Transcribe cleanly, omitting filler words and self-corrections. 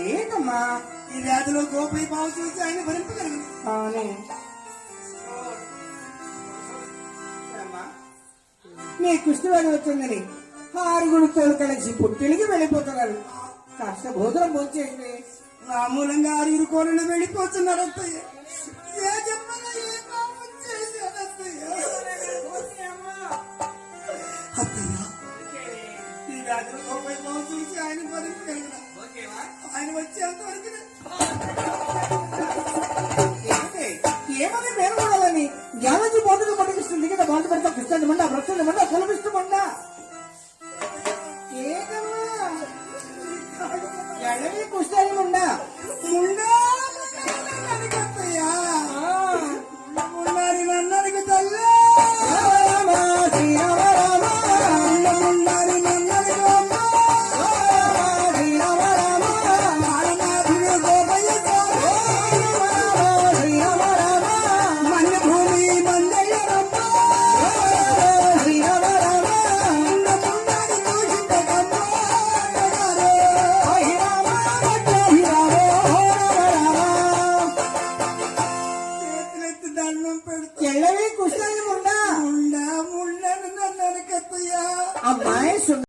ఏంటమ్మా ఈ వ్యాధిలో గోపయ్య బావు చూసి ఆయన భరింపగలరు. నీ కుష్టివాడి వచ్చిందని 6 తోలు కలిసి పుట్టిలికి వెళ్ళిపోతున్నారు. కాస్త భోజనం భోంచేయండి. నా మూలంగా 6 కోరిన వెళ్ళిపోతున్నారు అత్తయ్య. ఏ జన్మలో ఏ పాపం చేశాను అత్తయ్య. అత్తయ్య ఈ వ్యాధిలో గోపయ్య బావు చూసి ఆయన భరింపగలరా? ఆయన వచ్చేంత వరకు ఏమని పేరు కూడాలని జ్ఞానజీ బోధన పట్టిస్తుంది కదా. బాధ పెడతా కృష్ణాన్ని మండ భ్రష్టాన్ని మండ కులమిష్టమండ ఏదమ్మా ఎడవి కృష్ణాన్ని ఉండ అత్తయ్యా ఉన్నారి నన్నరికి తల్లి ఉన్నారి నన్నరికి ఎల్లవి కృష్ణాన్ని ఉండ